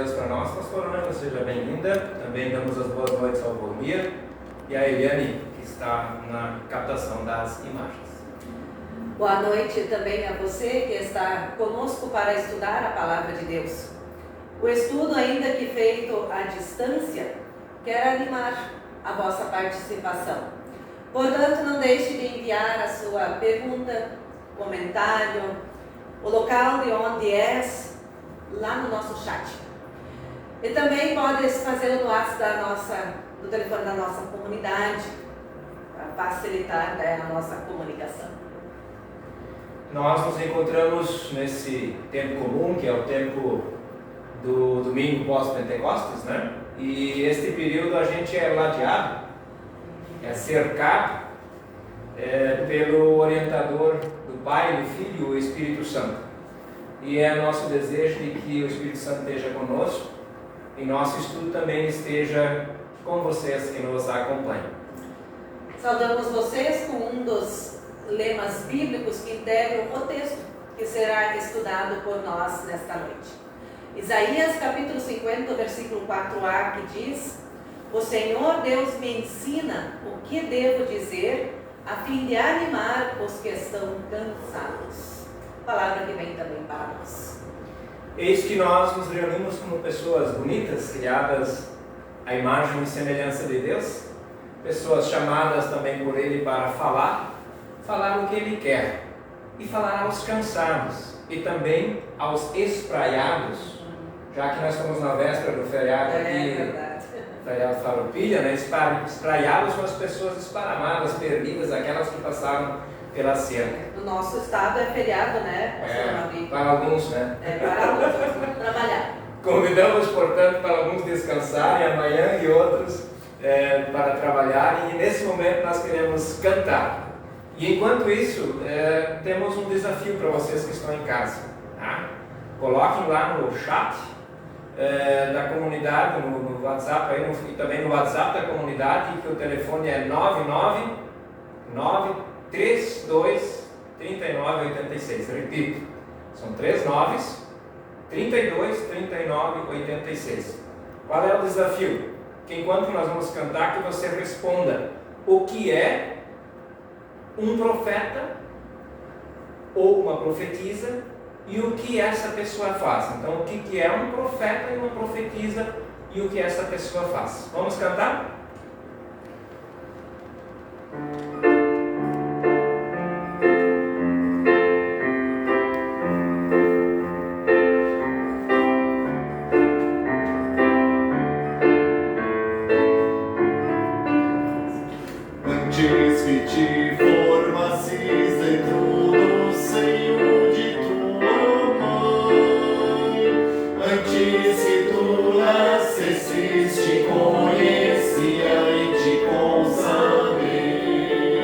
Deus para nós. Pastor Ana, seja bem-vinda. Também damos as boas noites ao Volmir e a Eliane, que está na captação das imagens. Boa noite também a você que está conosco para estudar a Palavra de Deus. O estudo, ainda que feito à distância, quer animar a vossa participação. Portanto, não deixe de enviar a sua pergunta, comentário, o local de onde és, lá no nosso chat. E também podes fazer no WhatsApp do telefone da nossa comunidade, para facilitar a nossa comunicação. Nós nos encontramos nesse tempo comum, que é o tempo do domingo pós-Pentecostes, né? E este período a gente é ladeado, é cercado pelo orientador do Pai, do Filho e do Espírito Santo. E é nosso desejo de que o Espírito Santo esteja conosco e nosso estudo também esteja com vocês que nos acompanham. Saudamos vocês com um dos lemas bíblicos que integram o texto que será estudado por nós nesta noite. Isaías capítulo 50, versículo 4a, que diz: O Senhor Deus me ensina o que devo dizer a fim de animar os que estão cansados. Palavra que vem também para nós. Eis que nós nos reunimos como pessoas bonitas, criadas à imagem e semelhança de Deus, pessoas chamadas também por Ele para falar o que Ele quer, e falar aos cansados e também aos espraiados, já que nós estamos na véspera do feriado aqui, feriado Farroupilha, né? Espraiados são as pessoas esparramadas, perdidas, aquelas que passaram pela cerca. No nosso estado é feriado, né? Para alguns, né? Para alguns trabalhar. Convidamos, portanto, para alguns descansarem amanhã e outros para trabalhar, e nesse momento nós queremos cantar. E enquanto isso, temos um desafio para vocês que estão em casa. Tá? Coloquem lá no chat da comunidade, no WhatsApp, e também no WhatsApp da comunidade, que o telefone é 999323986. Repito, são 3 9s, 32 39 86. Qual é o desafio? Que enquanto nós vamos cantar, que você responda o que é um profeta ou uma profetisa e o que essa pessoa faz. Então, o que é um profeta e uma profetisa e o que essa pessoa faz. Vamos cantar? Antes que te formasses dentro do seio de tua mãe, antes que tu nascesses, te conhecia e te consagrei.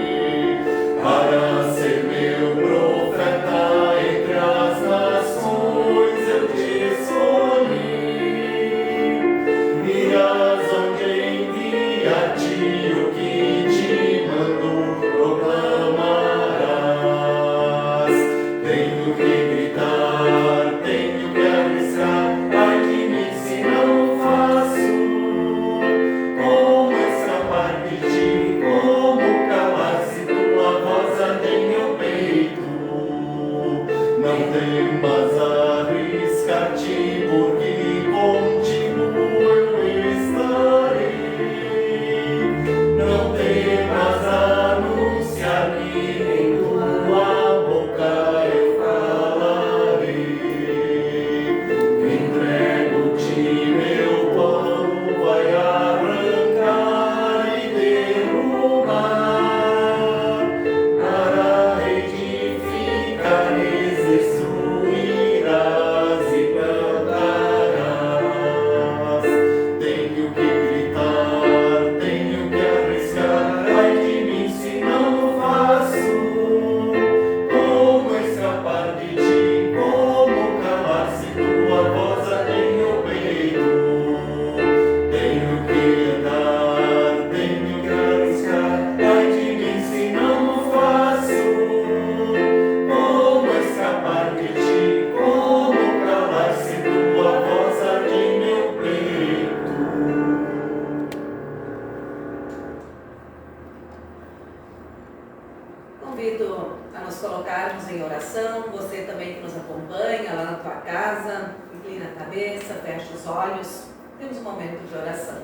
os olhos, temos um momento de oração.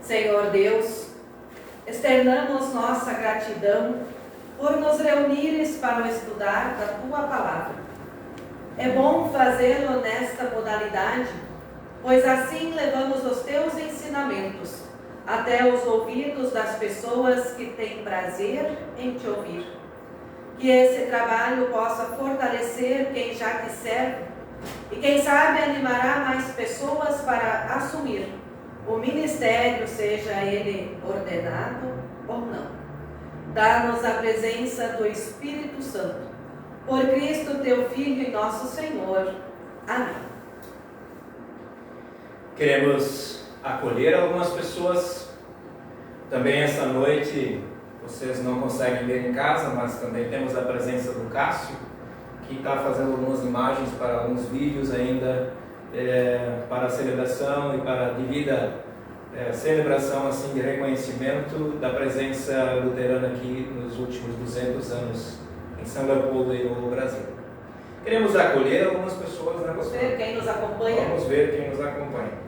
Senhor Deus, externamos nossa gratidão por nos reunires para estudar da Tua Palavra. É bom fazê-lo nesta modalidade, pois assim levamos os Teus ensinamentos até os ouvidos das pessoas que têm prazer em Te ouvir. Que esse trabalho possa fortalecer quem já Te serve e quem sabe animará mais pessoas para assumir o ministério, seja ele ordenado ou não. Dá-nos a presença do Espírito Santo. Por Cristo, Teu Filho e nosso Senhor. Amém. Queremos acolher algumas pessoas. Também essa noite, vocês não conseguem ver em casa, mas também temos a presença do Cássio, que está fazendo algumas imagens para alguns vídeos ainda, para a celebração e para a devida celebração assim, de reconhecimento da presença luterana aqui nos últimos 200 anos em São Leopoldo e no Brasil. Queremos acolher algumas pessoas, né, Vamos ver quem nos acompanha. Vamos ver quem nos acompanha.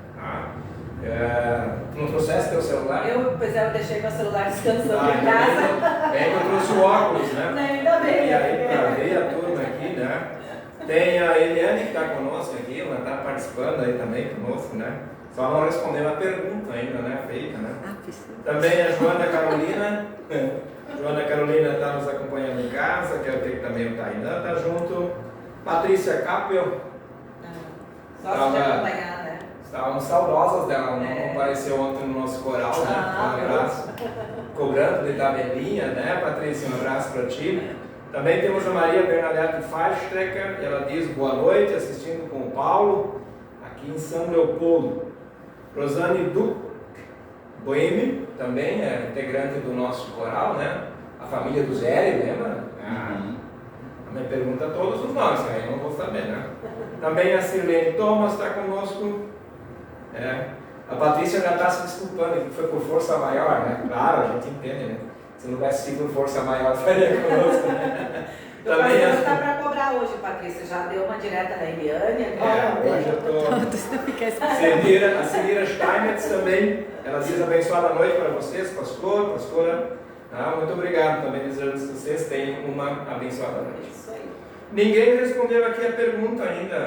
Tu não trouxeste teu celular? Eu deixei meu celular descansando em casa. Bem, eu trouxe o óculos, né? Ainda bem. E aí, para ver a turma aqui, né? Tem a Eliane que está conosco aqui, ela está participando aí também conosco, né? Só não respondeu a pergunta ainda, né? Feita, né? Também a Joana Carolina. Joana Carolina está nos acompanhando em casa, quero ver que também o Tainan está junto. Patrícia Capel. Só se te acompanhar, né? Estavam saudosas dela, não compareceu ontem no nosso coral, né? Um abraço. Cobrando de tabelinha, né, Patrícia? Um abraço para ti. Também temos a Maria Bernadette Feistrecker, ela diz boa noite, assistindo com o Paulo, aqui em São Leopoldo. Rosane Duc Boemi, também é integrante do nosso coral, né? A família do Zé, lembra? Me pergunta todos os nomes, aí eu não vou saber, né? Também a Sirlene Thomas está conosco. A Patrícia já está se desculpando que foi por força maior, né? Claro, a gente entende, né? Se não tivesse sido por força maior, faria conosco, né? O pastor está para cobrar hoje, Patrícia. Já deu uma direta da Eliane. Hoje eu estou. A Celira Steinmetz também. Ela diz abençoada noite para vocês, pastora. Muito obrigado também, desejamos que vocês tenham uma abençoada noite. Isso aí. Ninguém respondeu aqui a pergunta ainda,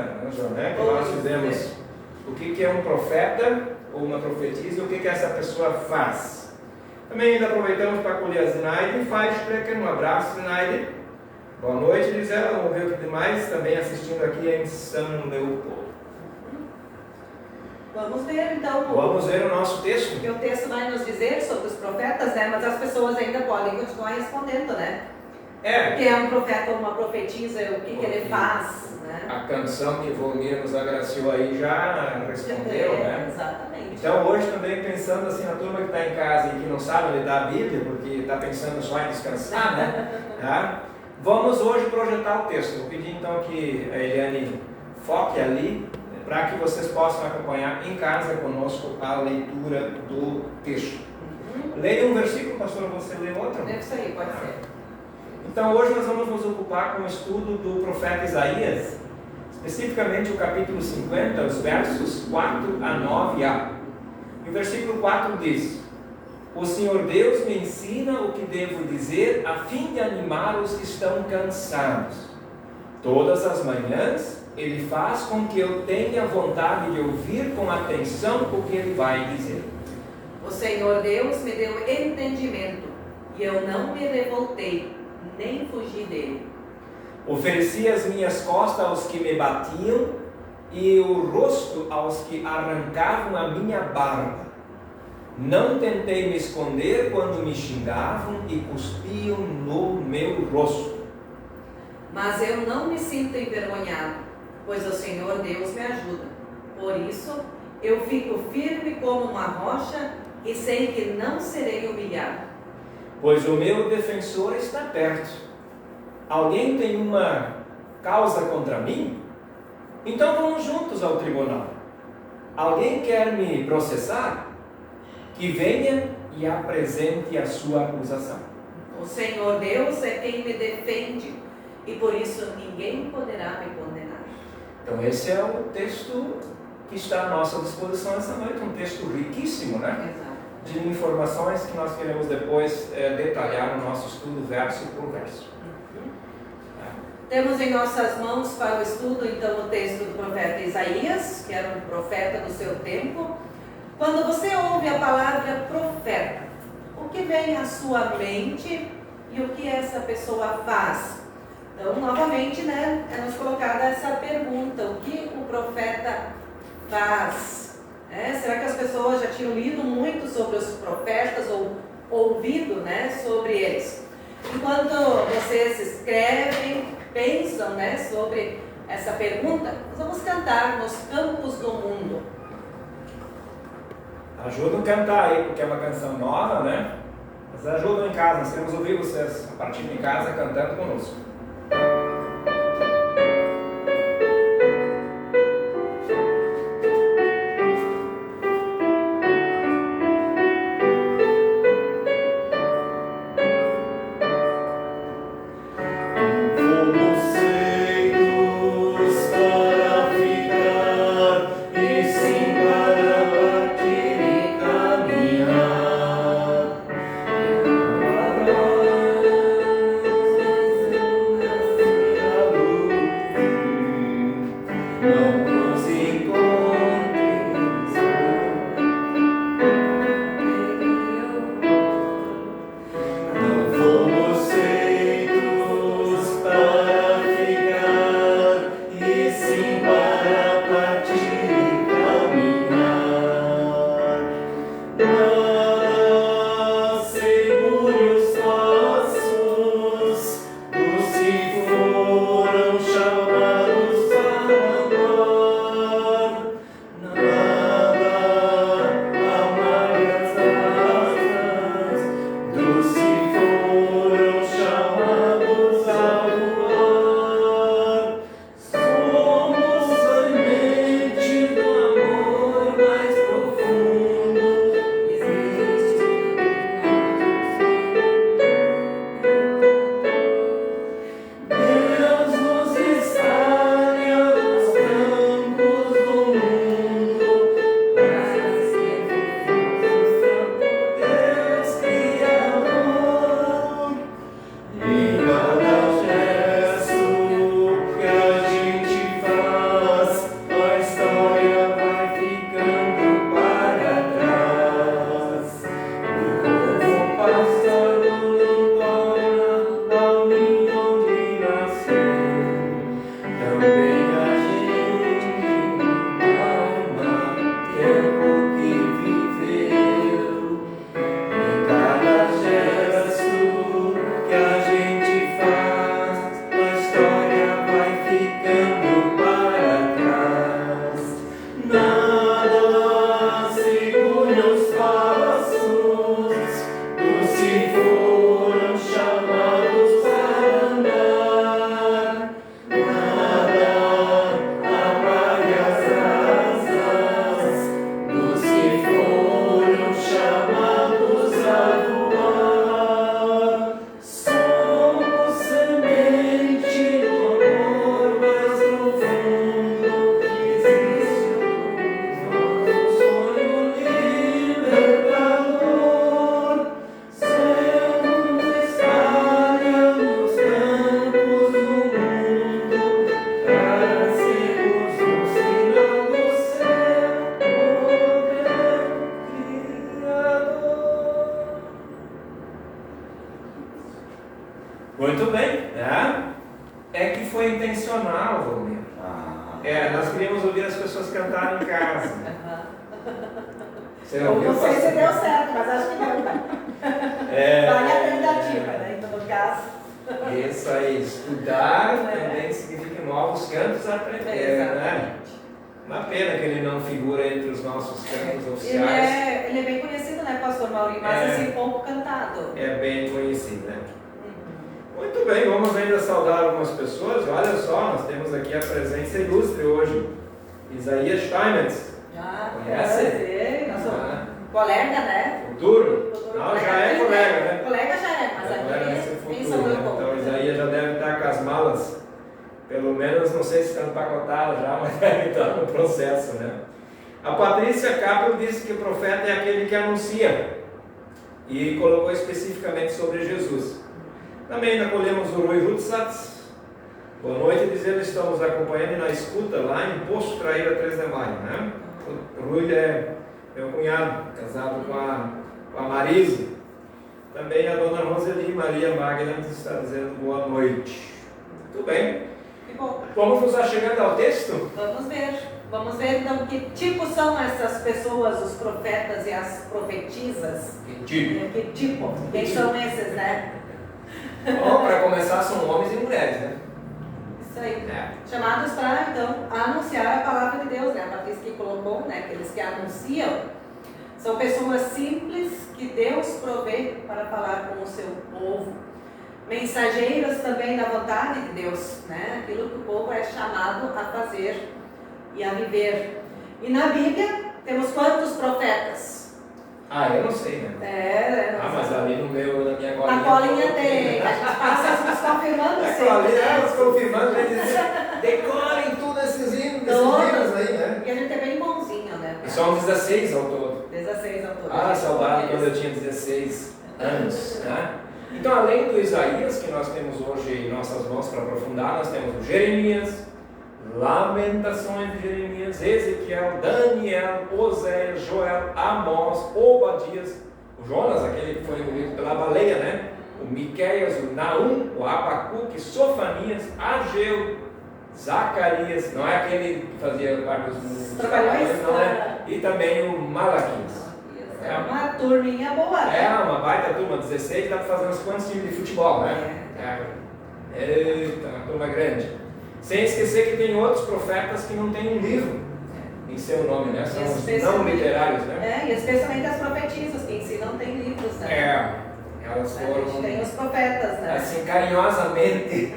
né? Que nós fizemos. O que é um profeta ou uma profetisa e o que essa pessoa faz? Também ainda aproveitamos para acolher a Zinaide Feistrecker. Um abraço, Zinaide. Boa noite, diz ela. Vamos ver o que demais também assistindo aqui em São Leopoldo. Vamos ver então. Vamos ver o nosso texto. Porque o texto vai nos dizer sobre os profetas, né? Mas as pessoas ainda podem continuar respondendo, né? O que é um profeta ou uma profetisa, o que ele faz, né? A canção que Volmir nos agraciou aí já respondeu, né? Exatamente. Então hoje também pensando assim na turma que está em casa e que não sabe ler a Bíblia, porque está pensando só em descansar, né? Vamos hoje projetar o texto. Vou pedir então que a Eliane foque ali, para que vocês possam acompanhar em casa conosco a leitura do texto. Leia um versículo, pastor, você lê outro? Isso aí, pode ser. Então hoje nós vamos nos ocupar com o estudo do profeta Isaías, especificamente o capítulo 50, os versos 4 a 9a. E o versículo 4 diz: O Senhor Deus me ensina o que devo dizer a fim de animar os que estão cansados. Todas as manhãs Ele faz com que eu tenha vontade de ouvir com atenção o que Ele vai dizer. O Senhor Deus me deu entendimento e eu não me revoltei, nem fugi dele. Ofereci as minhas costas aos que me batiam e o rosto aos que arrancavam a minha barba. Não tentei me esconder quando me xingavam e cuspiam no meu rosto. Mas eu não me sinto envergonhado, pois o Senhor Deus me ajuda. Por isso, eu fico firme como uma rocha e sei que não serei humilhado. Pois o meu defensor está perto. Alguém tem uma causa contra mim? Então vamos juntos ao tribunal. Alguém quer me processar? Que venha e apresente a sua acusação. O Senhor Deus é quem me defende e por isso ninguém poderá me condenar. Então esse é o texto que está à nossa disposição essa noite, um texto riquíssimo, né? Exato. De informações que nós queremos depois detalhar no nosso estudo verso por verso. Temos em nossas mãos para o estudo então o texto do profeta Isaías, que era um profeta do seu tempo. Quando você ouve a palavra profeta, o que vem à sua mente e o que essa pessoa faz? Então, novamente, né, é nos colocada essa pergunta: o que o profeta faz? Será que as pessoas já tinham lido muito sobre os profetas ou ouvido, né, sobre eles? Enquanto vocês escrevem, pensam, né, sobre essa pergunta, nós vamos cantar Nos Campos do Mundo. Ajudam a cantar aí, porque é uma canção nova, né? Mas ajudam em casa, nós queremos ouvir vocês a partir de casa cantando conosco. Muito bem, né? É que foi intencional, Valmir. Nós queríamos ouvir as pessoas cantarem em casa. Você ouviu? Não sei se deu certo, mas acho que não. Vale a tentativa, né? Em todo caso. Isso aí, estudar também significa novos cantos a aprender, né? Uma pena que ele não figura entre os nossos cantos oficiais. Ele é bem conhecido, né, Pastor Maurinho? Mas assim, pouco cantado. É bem conhecido, né? Muito bem, vamos ainda saudar algumas pessoas. Olha só, nós temos aqui a presença ilustre hoje. Isaías Steinmetz. Conhece? Nosso colega, né? Futuro? Não, já é colega, né? Colega já é, mas aqui em São Leopoldo. Então Isaías já deve estar com as malas. Pelo menos, não sei se começa a empacotá-la já, mas deve estar no processo, né? A Patrícia Capel disse que o profeta é aquele que anuncia e colocou especificamente sobre Jesus. Também acolhemos o Rui Rutsatz. Boa noite, diz ele, estamos acompanhando e na escuta lá em Poço Traíra 3 de Maio, né? O Rui é meu cunhado, casado com a Marisa. Também a dona Roseli Maria Magna está dizendo boa noite. Tudo bem? Que bom. Vamos nos achegando ao texto? Vamos ver. Vamos ver então que tipo são essas pessoas, os profetas e as profetisas. Que tipo? Que tipo? Quem são esses, né? Bom, para começar, são homens e mulheres, né? Isso aí. É. Chamados para, então, anunciar a palavra de Deus, né? A Patrícia que colocou, né? Aqueles que anunciam são pessoas simples que Deus provê para falar com o seu povo. Mensageiros também da vontade de Deus, né? Aquilo que o povo é chamado a fazer e a viver. E na Bíblia temos quantos profetas? Eu não sei, né? Não mas sei. ali na minha colinha. Na colinha tem. A gente passa nos confirmando Na sempre. colinha, nos confirmando, vai dizer, decorem todos esses hinos aí, né? E a gente é bem bonzinho, né? E são 16 ao todo. 16 autores. Saudade quando eu tinha 16 anos, né? Então, além do Isaías, que nós temos hoje em nossas mãos para aprofundar, nós temos o Jeremias, Lamentações de Jeremias, Ezequiel, Daniel, Oséias, Joel, Amós, Obadias, o Jonas, aquele que foi engolido pela baleia, né? O Miqueias, o Naum, o Abacuque, Sofanias, Ageu, Zacarias, não é aquele que fazia parte dos trabalhadores, não é? E também o Malaquias. É uma turminha boa, né? É uma baita turma, 16, dá para fazer uns quantos times de futebol, né? Eita, uma turma grande. Sem esquecer que tem outros profetas que não têm um livro em seu nome, né? São os não literários, né? E especialmente as profetisas, que em si não têm livros, né? Elas A gente foram tem os profetas, né? assim carinhosamente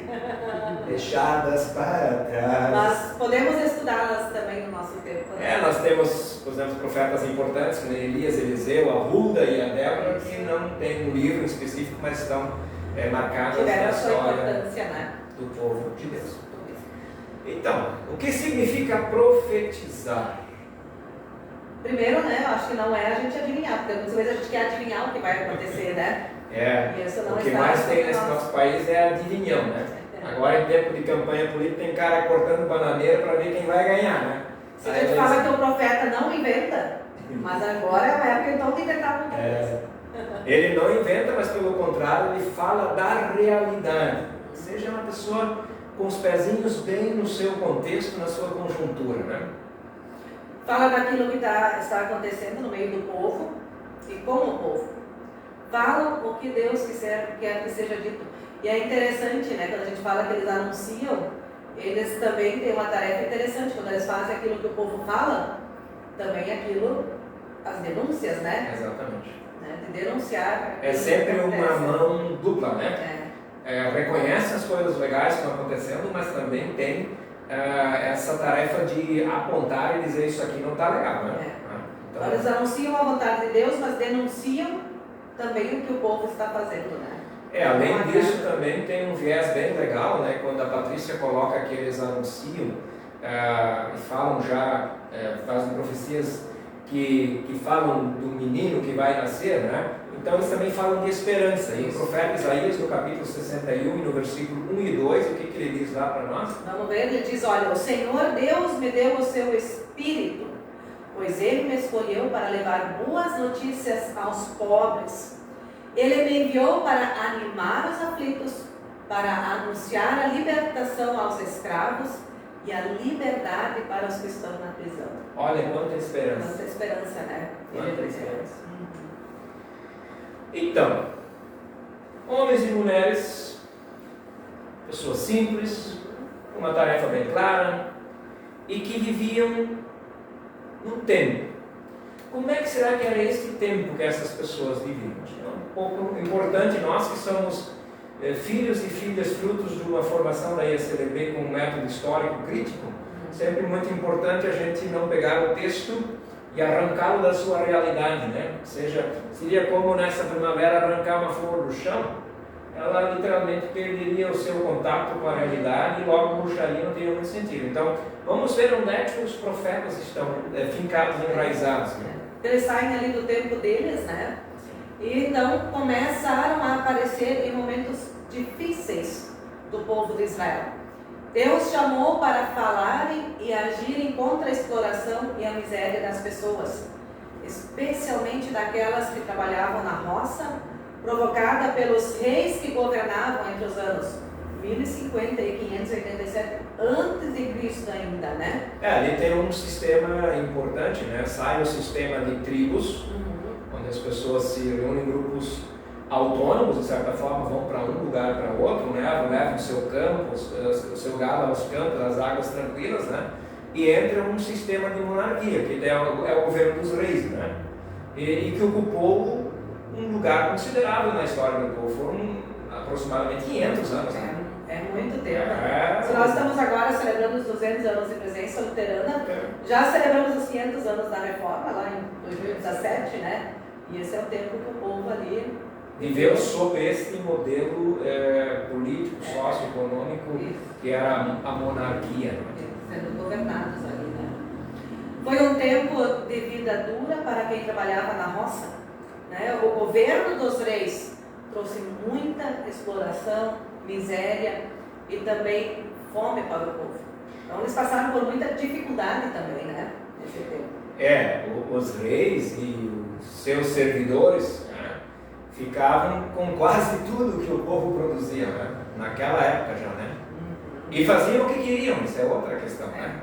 deixadas para trás. Mas podemos estudá-las também no nosso tempo, né? Nós temos, por exemplo, profetas importantes como Elias, Eliseu, a Hulda e a Débora, que não têm um livro específico, mas estão marcadas Tiveram na a sua história importância, né? do povo de Deus. Então, o que significa profetizar? Primeiro, né, eu acho que não é a gente adivinhar, porque muitas vezes a gente quer adivinhar o que vai acontecer, né? E isso não o que está mais tem sobre nesse nós. nosso país é a adivinhão, né? Agora, em tempo de campanha política, tem cara cortando bananeira para ver quem vai ganhar, né? Se a gente fala que o profeta não inventa, mas agora é a época então de inventar muita coisa. Ele não inventa, mas pelo contrário, ele fala da realidade. Seja uma pessoa com os pezinhos bem no seu contexto, na sua conjuntura, né? Fala daquilo que está acontecendo no meio do povo e com o povo. Fala o que Deus quer que seja dito. E é interessante, né? Quando a gente fala que eles anunciam, eles também têm uma tarefa interessante. Quando eles fazem aquilo que o povo fala, também aquilo, as denúncias, né? Exatamente. De denunciar. É sempre uma mão dupla, né? Reconhece as coisas legais que estão acontecendo, mas também tem essa tarefa de apontar e dizer isso aqui não está legal, né? Então, eles anunciam a vontade de Deus, mas denunciam também o que o povo está fazendo, né? Além disso, também tem um viés bem legal, né? Quando a Patrícia coloca que eles anunciam e falam já, fazem profecias que falam do menino que vai nascer, né? Então eles também falam de esperança. E o profeta Isaías, no capítulo 61, no versículo 1 e 2, o que ele diz lá para nós? Vamos ver, ele diz, olha, o Senhor Deus me deu o seu Espírito, pois Ele me escolheu para levar boas notícias aos pobres. Ele me enviou para animar os aflitos, para anunciar a libertação aos escravos e a liberdade para os que estão na prisão. Olha quanta esperança. Quanta esperança, né? Quanta esperança. Então, homens e mulheres, pessoas simples, com uma tarefa bem clara e que viviam num tempo. Como é que será que era este tempo que essas pessoas viviam? É um pouco importante nós que somos filhos e filhas frutos de uma formação da IACDB com um método histórico crítico. Sempre muito importante a gente não pegar o texto e arrancá-lo da sua realidade, né? Ou seja, seria como nessa primavera arrancar uma flor do chão, ela literalmente perderia o seu contato com a realidade e logo murcharia, não teria muito sentido. Então, vamos ver onde é que os profetas estão fincados, enraizados. Né? Eles saem ali do tempo deles, né? E então começaram a aparecer em momentos difíceis do povo de Israel. Deus chamou para falarem e agirem contra a exploração e a miséria das pessoas, especialmente daquelas que trabalhavam na roça, provocada pelos reis que governavam entre os anos 1050 e 587 antes de Cristo ainda, né? Ali tem um sistema importante, né? Sai o sistema de tribos, onde as pessoas se reúnem em grupos autônomos, de certa forma, vão para um lugar para outro, né? Levam o seu campo, o seu gado aos campos, às águas tranquilas, né? E entra um sistema de monarquia, que é o governo dos reis, né? E que ocupou um lugar considerável na história do povo. Foram aproximadamente 500 anos. Né? É muito tempo. Se nós estamos agora celebrando os 200 anos de presença luterana, já celebramos os 500 anos da reforma, lá em 2017, né? E esse é o tempo que o povo ali viveu sob este modelo político, socioeconômico, que era a monarquia. Sendo governados ali, né? Foi um tempo de vida dura para quem trabalhava na roça, né? O governo dos reis trouxe muita exploração, miséria e também fome para o povo. Então eles passaram por muita dificuldade também, né? Nesse tempo. Os reis e os seus servidores, né, ficavam com quase tudo que o povo produzia, né? Naquela época já, né? E faziam o que queriam, isso é outra questão, né?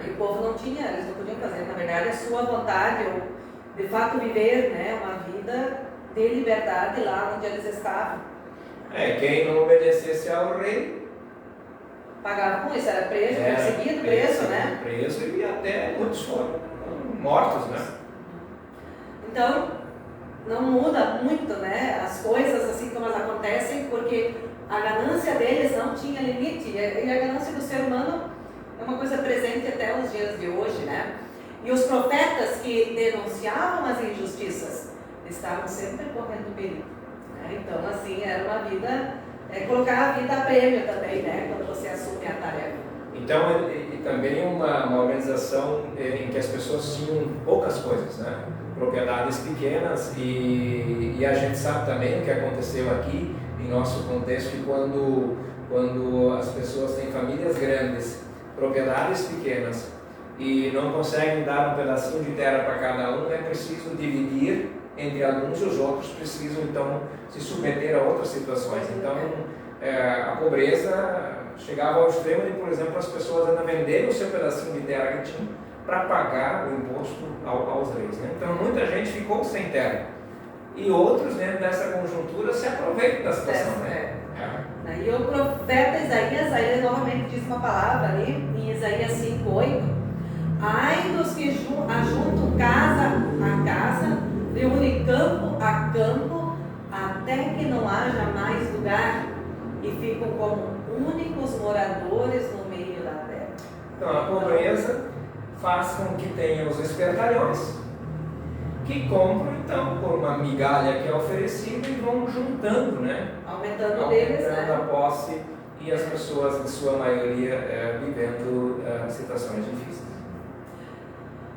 E o povo não tinha, eles não podiam fazer, na verdade, a sua vontade, ou de fato viver, né, uma vida de liberdade lá onde eles estavam. Quem não obedecesse ao rei pagava com isso, era preso, perseguido, preso, né? Preso e até muitos foram mortos, né? Então, não muda muito, né? As coisas assim como elas acontecem, porque a ganância deles não tinha limite. E a ganância do ser humano é uma coisa presente até os dias de hoje, né? E os profetas que denunciavam as injustiças estavam sempre correndo perigo. Né? Então, assim, era uma vida, colocar a vida a prêmio também, né? Quando você assume a tarefa. Então, e também uma organização em que as pessoas tinham poucas coisas, né? Propriedades pequenas e a gente sabe também o que aconteceu aqui em nosso contexto, que quando as pessoas têm famílias grandes, propriedades pequenas e não conseguem dar um pedacinho de terra para cada um, é preciso dividir entre alguns e os outros precisam então se submeter a outras situações. Então a pobreza chegava ao extremo de, por exemplo, as pessoas ainda venderem o seu pedacinho de terra que tinham para pagar o imposto aos reis. Né? Então muita gente ficou sem terra e outros dentro dessa conjuntura se aproveitam da situação. E o profeta Isaías, ele novamente diz uma palavra ali em Isaías 5:8: ai dos que ajuntam casa a casa, reúnem campo a campo, até que não haja mais lugar, e ficam como únicos moradores no meio da terra. Então a pobreza faz com que tenha os espertalhões, que compram então por uma migalha que é oferecida e vão juntando, né? Aumentando deles, né? A posse e as pessoas, em sua maioria, vivendo situações difíceis.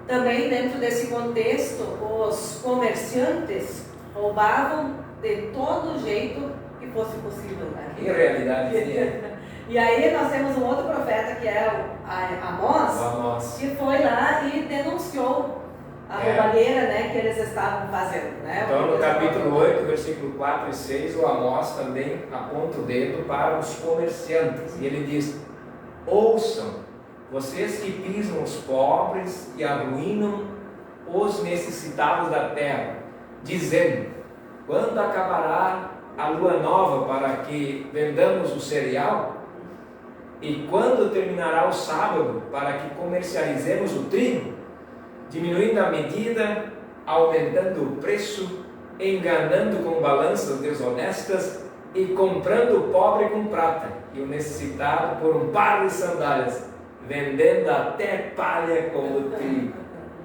Também dentro desse contexto, os comerciantes roubavam de todo jeito que fosse possível. Né? Em realidade, sim. E aí nós temos um outro profeta que é o Amós, que foi lá e denunciou a roubalheira, né, que eles estavam fazendo. Né? Então no capítulo 8, versículo 4 e 6, o Amós também aponta o dedo para os comerciantes. E ele diz: ouçam, vocês que pisam os pobres e arruinam os necessitados da terra, dizendo: quando acabará a lua nova para que vendamos o cereal? E quando terminará o sábado para que comercializemos o trigo? Diminuindo a medida, aumentando o preço, enganando com balanças desonestas e comprando o pobre com prata e o necessitado por um par de sandálias, vendendo até palha como trigo.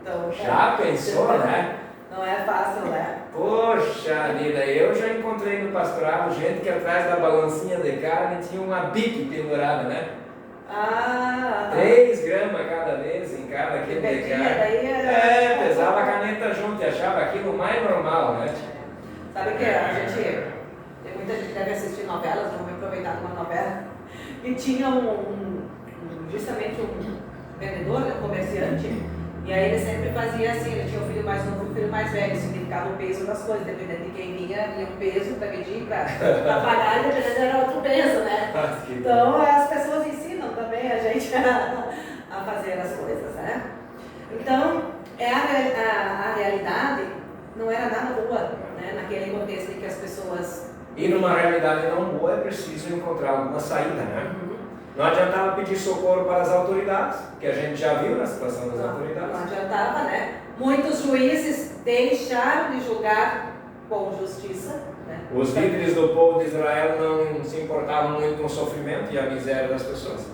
Então, já pensou, né? Não é fácil, né? Poxa vida, eu já encontrei no pastorado gente que atrás da balancinha de carne tinha uma bique pendurada, né? 3 gramas cada vez em cada quilo de carne. Pesava a caneta junto e achava aquilo mais normal, né? Sabe que a gente, tem muita gente que deve assistir novelas, vamos aproveitar de uma novela, e tinha justamente um vendedor, um comerciante, e aí ele sempre fazia assim, ele tinha um filho mais novo e um filho mais velho, significava o peso das coisas, dependendo de quem vinha um peso para medir, para pagar, e dependendo era outro peso, né? Então as pessoas ensinam também a gente a fazer as coisas, né? Então, a realidade não era nada boa, né? Naquele contexto em que as pessoas... E numa realidade não boa é preciso encontrar alguma saída, né? Não adiantava pedir socorro para as autoridades, que a gente já viu na situação das autoridades. Não adiantava, né? Muitos juízes deixaram de julgar com justiça, né? Os líderes do povo de Israel não se importavam muito com o sofrimento e a miséria das pessoas.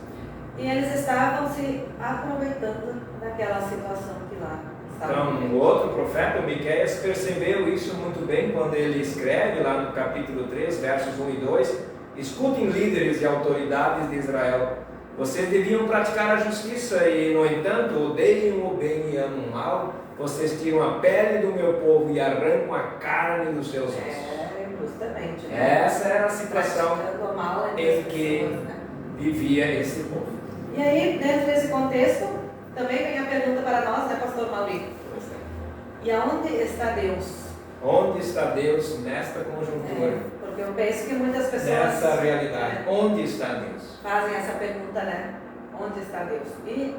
E eles estavam se aproveitando daquela situação que lá estava. Então, o outro profeta, o Miqueias, percebeu isso muito bem quando ele escreve lá no capítulo 3, versos 1 e 2: escutem, líderes e autoridades de Israel, vocês deviam praticar a justiça e, no entanto, odeiam o bem e amam o mal. Vocês tiram a pele do meu povo e arrancam a carne dos seus ossos. Justamente, né? Essa era a situação em que vivia esse povo. E aí, dentro desse contexto, também vem a pergunta para nós, né, pastor Maurício? E aonde está Deus? Onde está Deus nesta conjuntura? Porque eu penso que muitas pessoas... Nessa realidade, onde está Deus? Fazem essa pergunta, né? Onde está Deus? E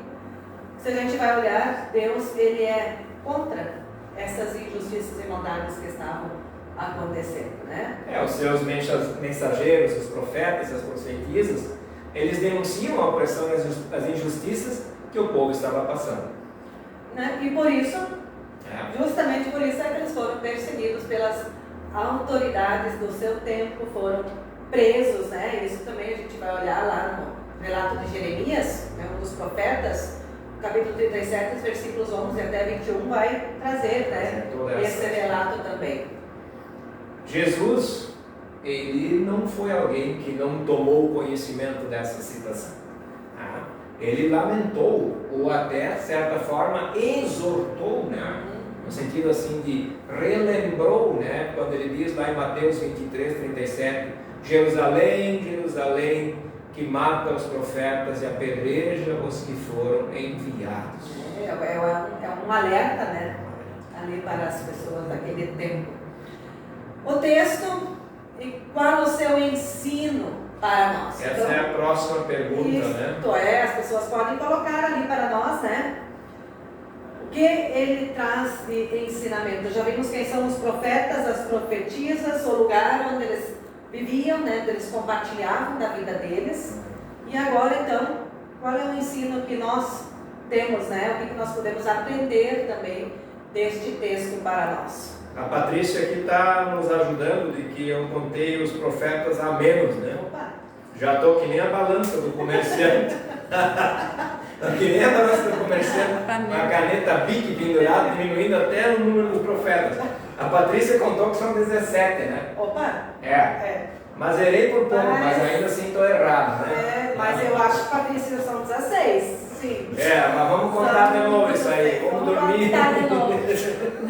se a gente vai olhar, Deus, ele é contra essas injustiças e maldades que estavam acontecendo, né? Os seus mensageiros, os profetas, as profetisas, eles denunciam a opressão e as injustiças que o povo estava passando. Né? E por isso, justamente por isso é que eles foram perseguidos pelas autoridades do seu tempo, foram presos, né? Isso também a gente vai olhar lá no relato de Jeremias, né, um dos profetas, capítulo 37, versículos 11 até 21, vai trazer, né, esse relato também. Jesus, ele não foi alguém que não tomou conhecimento dessa situação. Ele lamentou, ou até, de certa forma, exortou, né? No sentido assim de relembrou, né? Quando ele diz lá em Mateus 23, 37, Jerusalém, Jerusalém, que mata os profetas e apedreja os que foram enviados. É um alerta, né? Ali para as pessoas daquele tempo. O texto, e qual o seu ensino para nós? Essa é a próxima pergunta, né? As pessoas podem colocar ali para nós, né? O que ele traz de ensinamento? Já vimos quem são os profetas, as profetisas, o lugar onde eles viviam, né? Onde eles compartilhavam da vida deles. E agora, então, qual é o ensino que nós temos, né? O que nós podemos aprender também deste texto para nós? A Patrícia aqui está nos ajudando de que eu contei os profetas a menos, né? Opa. Já estou que nem a balança do comerciante. Que nem a balança do comerciante, uma caneta Bic pendurada, diminuindo até o número dos profetas. A Patrícia contou que são 17, né? Opa! Mas errei por pouco, mas ainda assim estou errado, né? Mas eu acho que Patrícia são 16, sim. Mas vamos contar de novo isso aí, vamos dormir.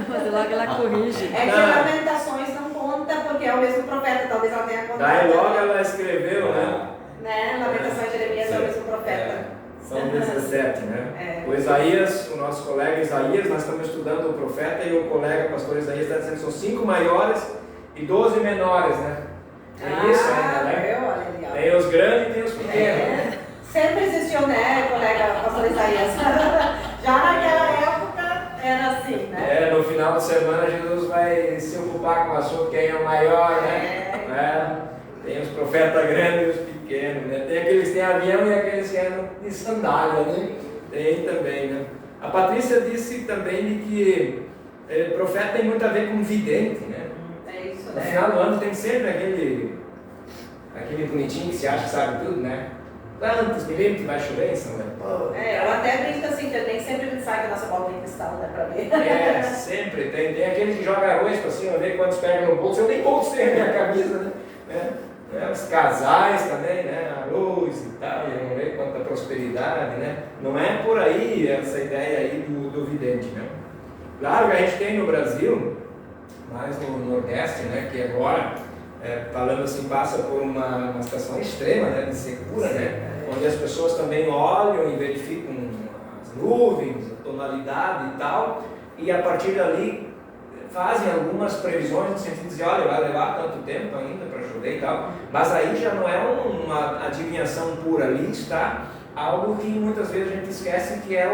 Mas logo ela corrige. É que Lamentações não conta, porque é o mesmo profeta, talvez ela tenha contado. Daí logo ela escreveu, né? Lamentações de Jeremias é o mesmo profeta. São 17, né? O Isaías, o nosso colega Isaías, nós estamos estudando o profeta e o colega pastor Isaías está dizendo que são 5 maiores e 12 menores, né? Tem isso ainda, né? Tem os grandes e tem os pequenos. Sempre existiu, né, colega pastor Isaías? Já naquela época era assim, né? No final de semana Jesus vai se ocupar com o assunto quem é o maior, né? Tem os profetas grandes e os pequenos, né? Tem aqueles que têm avião e aqueles que andam de sandália, né? Tem também, né? A Patrícia disse também de que profeta tem muito a ver com vidente, né? Isso, no final do ano tem sempre aquele bonitinho que se acha que sabe tudo, né? Quantos milímetros vai chover em São Leopoldo? Eu até brinco assim, que nem sempre a gente sai com a nossa bola de cristal, né, pra ver. Sempre tem. Tem aquele que joga arroz pra cima, vê quantos pega no bolso. Eu nem bolso tenho na minha camisa, né? Os casais também, né? Arroz e tal, eu não vejo quanta prosperidade, né? Não é por aí essa ideia aí do vidente, né? Claro que a gente tem no Brasil, mais no Nordeste, né? Que agora, falando assim, passa por uma situação extrema, né? De secura, né? Onde as pessoas também olham e verificam as nuvens, a tonalidade e tal, e a partir dali fazem algumas previsões no sentido de dizer, olha, vai levar tanto tempo ainda para chover e tal, mas aí já não é uma adivinhação pura, ali está algo que muitas vezes a gente esquece, que é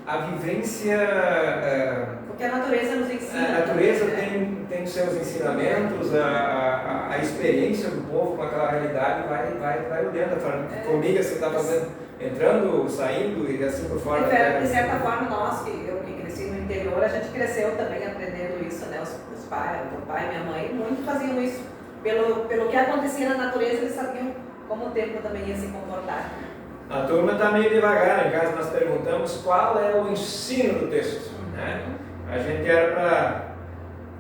a vivência. Porque a natureza nos ensina. A natureza também, tem seus ensinamentos, a experiência do povo com aquela realidade vai olhando, a formiga que você está fazendo, entrando, saindo e assim por fora. De certa forma, nós, eu que cresci no interior, a gente cresceu também aprendendo isso, né? Os pais, meu pai e minha mãe, muito faziam isso. Pelo que acontecia na natureza, eles sabiam como o tempo também ia se comportar. A turma está meio devagar, em casa nós perguntamos qual é o ensino do texto, né? A gente era para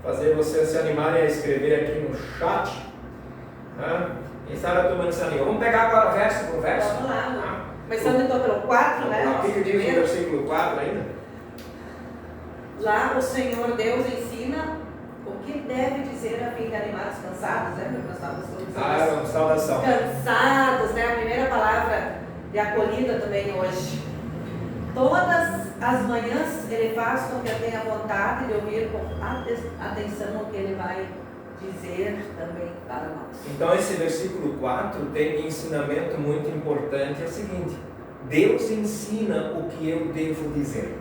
fazer vocês se animarem a escrever aqui no chat, né? Quem sabe a turma não se anima. Vamos pegar agora verso por verso? Vamos lá, começando então pelo 4, né? O que diz o versículo 4 ainda? Lá o Senhor Deus ensina o que deve dizer a fim de animar os cansados, né? Nós estávamos É uma saudação. Cansados, né? A primeira palavra de acolhida também hoje. Todas as manhãs ele faz com que eu tenha vontade de ouvir com atenção o que ele vai dizer também para nós. Então esse versículo 4 tem um ensinamento muito importante, é o seguinte: Deus ensina o que eu devo dizer.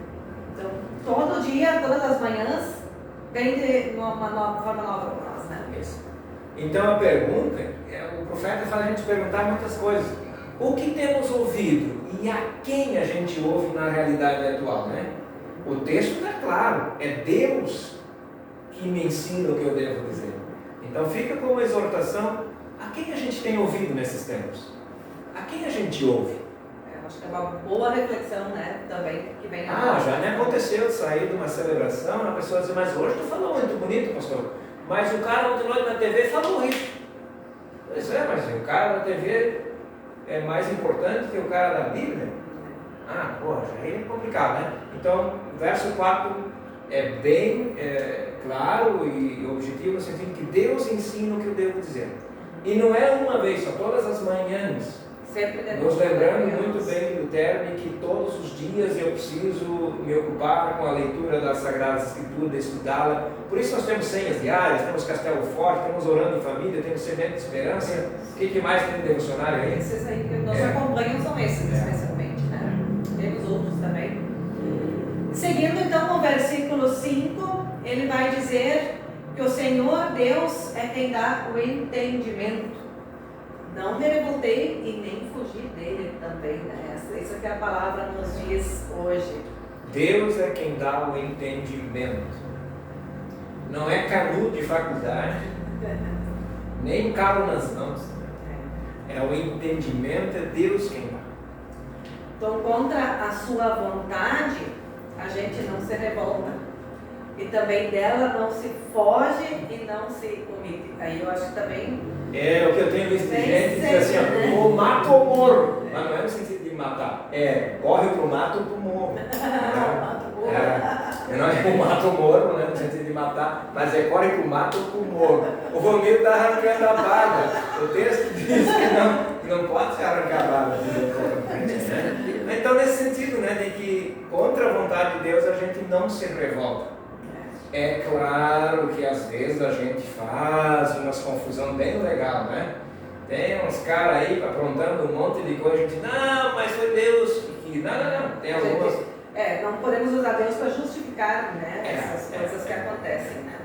Então, todo dia, todas as manhãs, vem de uma forma nova para nós, né? Isso. Então a pergunta, o profeta faz a gente perguntar muitas coisas. O que temos ouvido e a quem a gente ouve na realidade atual, né? O texto está claro, é Deus que me ensina o que eu devo dizer. Então fica como exortação, a quem a gente tem ouvido nesses tempos? A quem a gente ouve? Acho que é uma boa reflexão, né? Também, que vem já me aconteceu de sair de uma celebração, a pessoa diz, mas hoje tu falou muito bonito, pastor, mas o cara ontem na TV falou isso. Pois é, mas o cara da TV é mais importante que o cara da Bíblia? Já é complicado, né? Então, verso 4 é bem claro e objetivo no sentido que Deus ensina o que eu devo dizer. E não é uma vez só, todas as manhãs. Nos lembrando muito bem de Lutero de que todos os dias eu preciso me ocupar com a leitura das Sagradas Escrituras, de estudá-la. Por isso nós temos senhas diárias, temos Castelo Forte, temos Orando em Família, temos Semente de Esperança. O que mais tem de devocionário aí? Esses aí que nós acompanhamos são esses, especialmente, né? Temos outros também. Seguindo então o versículo 5, ele vai dizer que o Senhor Deus é quem dá o entendimento. Não me revoltei e nem fugi dele também, né? Isso que a palavra nos diz hoje. Deus é quem dá o entendimento. Não é canudo de faculdade, nem calo nas mãos. É o entendimento, é Deus quem dá. Então, contra a sua vontade, a gente não se revolta. E também dela não se foge e não se omite. Aí eu acho que também... É o que eu tenho visto de gente que diz assim, ou mato ou morro. Mas não é no sentido de matar. Corre pro mato ou pro morro. Não é pro mato ou morro, né, no sentido de matar, mas corre pro mato ou pro morro. O Romero está arrancando a barba. O texto diz que não pode se arrancar a barba. Né? Então, nesse sentido, né, de que contra a vontade de Deus a gente não se revolta. É claro que às vezes a gente faz umas confusão bem legal, né? Tem uns caras aí aprontando um monte de coisa, a gente, não, mas foi Deus que... Não, tem algumas... não podemos usar Deus para justificar, né, essas coisas que acontecem, né?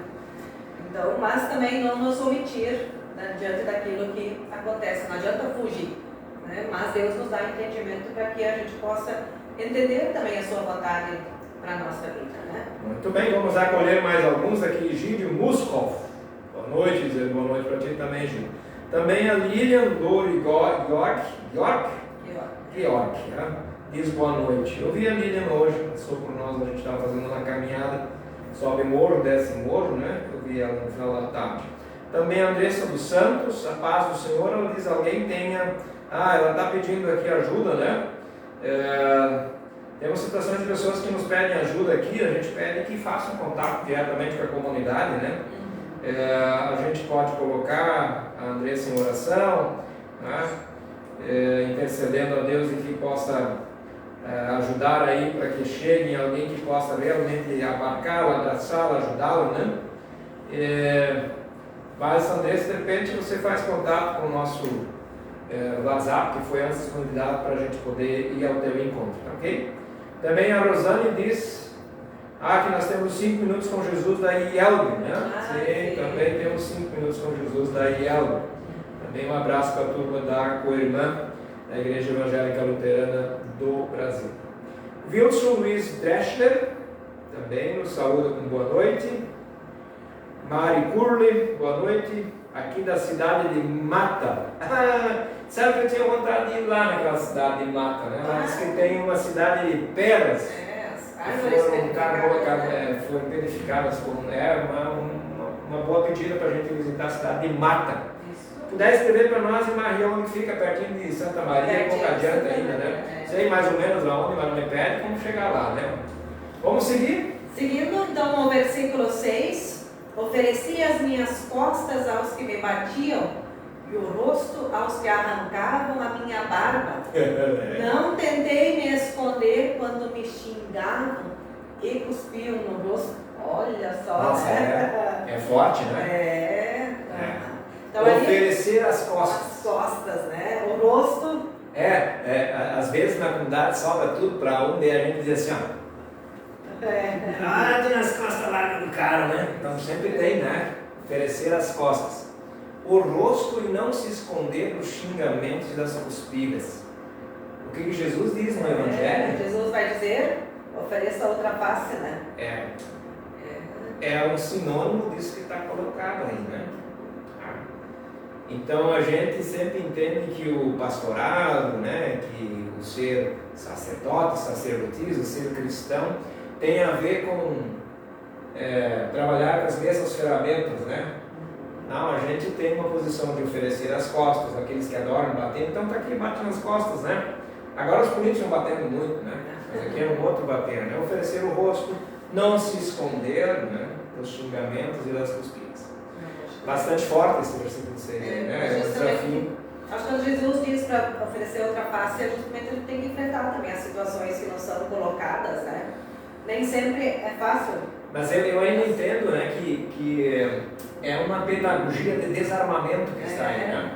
Então, mas também não nos omitir, né, diante daquilo que acontece, não adianta fugir, né? Mas Deus nos dá entendimento para que a gente possa entender também a sua vontade para a nossa vida, né? Muito bem, vamos acolher mais alguns aqui. Gídio Muskov, boa noite, dizer boa noite para ti também, Gídio. Também a Lilian Lori York, Georg, né? Diz boa noite. Eu vi a Lilian hoje, passou por nós, a gente estava fazendo uma caminhada, sobe morro, desce morro, né? Eu vi ela no final da tarde. Também a Andressa dos Santos, a paz do Senhor, ela diz, alguém tenha... ela está pedindo aqui ajuda, né? Temos situações de pessoas que nos pedem ajuda aqui, a gente pede que façam contato diretamente com a comunidade, né? A gente pode colocar a Andressa em oração, né? Intercedendo a Deus e que possa ajudar aí para que chegue alguém que possa realmente abarcá-la, abraçá-la, ajudá-la, né? Mas Andressa, de repente você faz contato com o nosso WhatsApp, que foi antes disponibilizado para a gente poder ir ao teu encontro, ok? Também a Rosane diz que nós temos 5 minutos com Jesus da IELB, né? Sim, também temos 5 minutos com Jesus da IELB. Também um abraço para a turma da co-irmã da Igreja Evangélica Luterana do Brasil. Wilson Luiz Dreschler também nos saúda com boa noite. Mari Curley, boa noite. Aqui da cidade de Mata. Sabe que eu tinha vontade de ir lá naquela cidade de Mata, né? Ela diz que tem uma cidade de pedras. Foram purificadas com uma boa pedida para a gente visitar a cidade de Mata. Puder escrever para nós em Maria, onde fica pertinho de Santa Maria, pouco adianta ainda, né? Sei mais ou menos aonde, mas não me pede como chegar lá, né? Vamos seguir? Seguindo então o versículo 6. Ofereci as minhas costas aos que me batiam e o rosto aos que arrancavam a minha barba. Não tentei me esconder quando me xingavam e cuspiam no rosto. Olha só. Nossa, é forte, né? Então, oferecer as costas. As costas, né? O rosto. Às vezes na comunidade sobra tudo para um e a gente diz assim, tem as costas largas do cara, né? Então sempre tem, né? Oferecer as costas. O rosto e não se esconder dos xingamentos e das cuspidas. O que Jesus diz no Evangelho? Jesus vai dizer, ofereça outra face, né? É um sinônimo disso que está colocado aí, né? Então a gente sempre entende que o pastorado, né? Que o ser sacerdote, sacerdotisa, o ser cristão, tem a ver com trabalhar com as mesmas ferramentas, né? Não, a gente tem uma posição de oferecer as costas, aqueles que adoram bater, então está aqui bate nas costas, né? Agora os políticos estão batendo muito, né? Mas aqui é um outro bater, né? Oferecer o rosto, não se esconder, né? Dos xingamentos e das cuspidas. Bastante forte esse versículo 6, né? É um desafio. Acho que quando Jesus diz para oferecer outra face, justamente ele tem que enfrentar também as situações que não são colocadas, né? Nem sempre é fácil. Mas eu ainda entendo, né, que é uma pedagogia de desarmamento que está aí, né?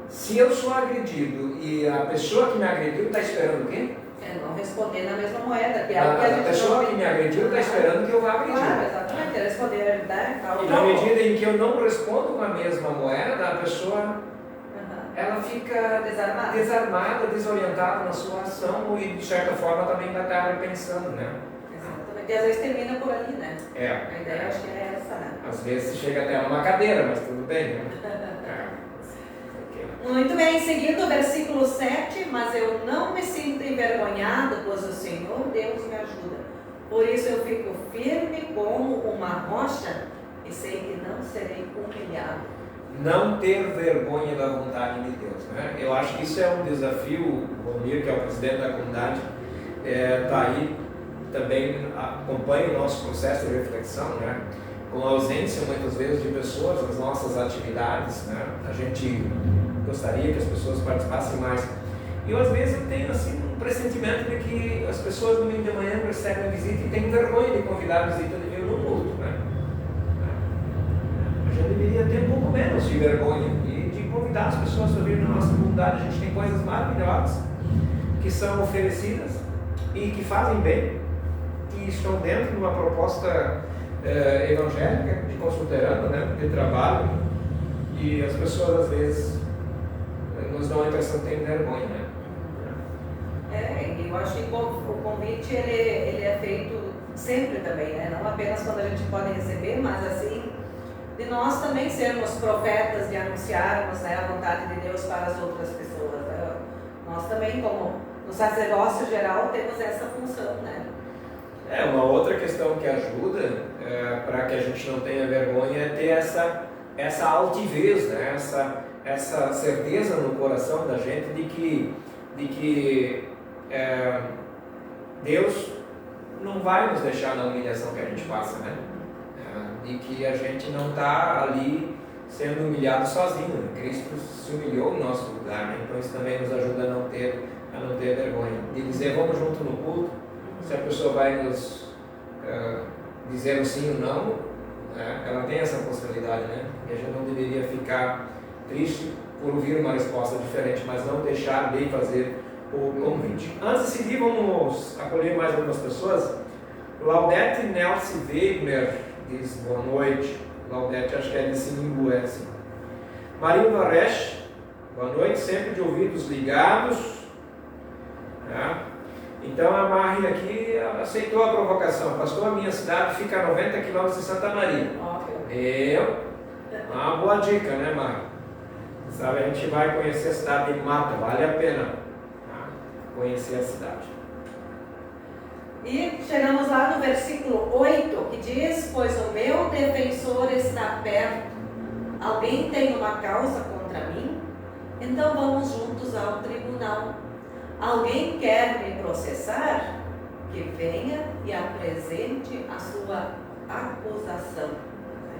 Se eu sou agredido e a pessoa que me agrediu está esperando o quê? Não responder na mesma moeda. Que é a pessoa que me agrediu está esperando que eu vá agredir. Claro, exatamente, responder, né? E na medida em que eu não respondo com a mesma moeda, a pessoa ela fica desarmada, desorientada na sua ação e de certa forma também vai estar pensando, né? E às vezes termina por ali, né? A ideia acho que é essa, né? Às vezes chega até numa cadeira, mas tudo bem, né? Muito bem, seguindo o versículo 7, mas eu não me sinto envergonhado, pois o Senhor Deus me ajuda. Por isso eu fico firme como uma rocha e sei que não serei humilhado. Não ter vergonha da vontade de Deus, né? Eu acho que isso é um desafio. O Romir, que é o presidente da comunidade, está aí, também acompanha o nosso processo de reflexão, né? Com a ausência muitas vezes de pessoas nas nossas atividades, né? A gente gostaria que as pessoas participassem mais. E eu às vezes eu tenho assim um pressentimento de que as pessoas no domingo de manhã recebem a visita e têm vergonha de convidar a visita de vir no culto, né? A gente deveria ter um pouco menos de vergonha e de convidar as pessoas para vir na nossa comunidade. A gente tem coisas maravilhosas que são oferecidas e que fazem bem, que estão dentro de uma proposta evangélica de consulterano, né, de trabalho, e as pessoas às vezes nos dão a impressão que tem vergonha, né? Eu acho que o convite ele é feito sempre também, né? Não apenas quando a gente pode receber, mas assim, de nós também sermos profetas, de anunciarmos, né, a vontade de Deus para as outras pessoas. Né? Nós também, como no sacerdócio geral, temos essa função, né? Uma outra questão que ajuda para que a gente não tenha vergonha é ter essa altivez, né? Essa certeza no coração da gente de que Deus não vai nos deixar na humilhação que a gente passa, né? De que a gente não está ali sendo humilhado sozinho, né? Cristo se humilhou no nosso lugar, né? Então isso também nos ajuda a não ter vergonha. De dizer, vamos junto no culto, se a pessoa vai nos dizer um sim ou não, ela tem essa possibilidade, né? E a gente não deveria ficar triste por ouvir uma resposta diferente, mas não deixar de fazer o convite. Antes de seguir, vamos acolher mais algumas pessoas. Laudete Nelson Wegner diz boa noite. Laudete, acho que é de Sinimbué, assim. Marinho Varesh, boa noite, sempre de ouvidos ligados. Então a Maria aqui aceitou a provocação. Pastor, a minha cidade fica a 90 quilômetros de Santa Maria. Uma boa dica, né, Maria? Sabe, a gente vai conhecer a cidade de Mata, vale a pena conhecer a cidade. E chegamos lá no versículo 8, que diz: pois o meu defensor está perto. Alguém tem uma causa contra mim? Então vamos juntos ao tribunal. Alguém quer me processar? Que venha e apresente a sua acusação.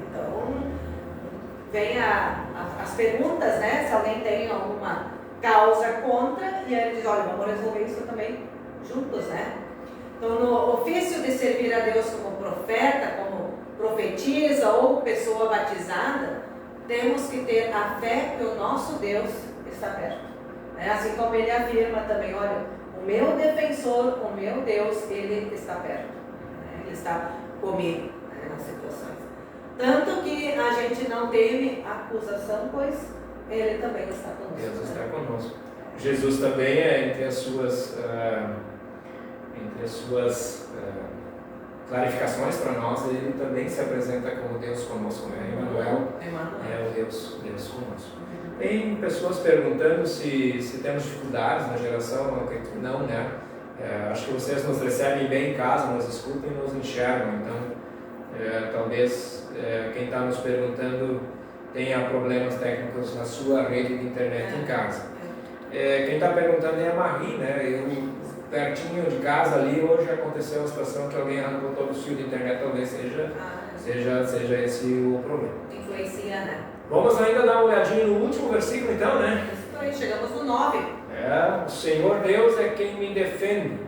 Então, vem as perguntas, né? Se alguém tem alguma causa contra, e aí ele diz, olha, vamos resolver isso também juntos, né? Então, no ofício de servir a Deus como profeta, como profetisa ou pessoa batizada, temos que ter a fé que o nosso Deus está perto. Assim como ele afirma também, olha, o meu defensor, o meu Deus, ele está perto. Ele está comigo nas situações. Tanto que a gente não teme acusação, pois ele também está conosco. Deus está conosco. Jesus também é entre as suas clarificações para nós, ele também se apresenta como Deus conosco, né? Emmanuel é o Deus conosco. Tem pessoas perguntando se temos dificuldades na geração, não, né? Acho que vocês nos recebem bem em casa, nos escutam e nos enxergam, então talvez quem está nos perguntando tenha problemas técnicos na sua rede de internet em casa. Quem está perguntando é a Marie, né? Pertinho de casa ali, hoje aconteceu uma situação que alguém arrancou todo o fio de internet, talvez seja esse o problema. Influencia, né? Vamos ainda dar uma olhadinha no último versículo então, né? Isso aí, chegamos no 9. O Senhor Deus é quem me defende,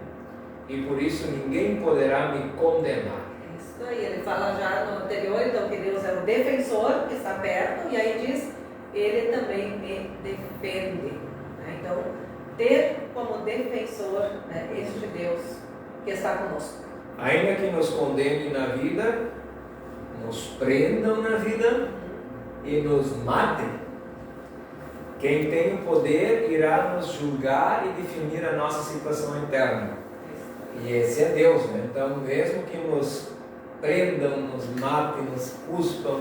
e por isso ninguém poderá me condenar. Isso aí, ele fala já no anterior, então, que Deus é o defensor, que está perto, e aí diz, ele também me defende. Né? Então, ter como defensor, né, este Deus que está conosco. Ainda que nos condenem na vida, nos prendam na vida e nos matem, quem tem o poder irá nos julgar e definir a nossa situação interna. E esse é Deus, né? Então, mesmo que nos prendam, nos matem, nos cuspam,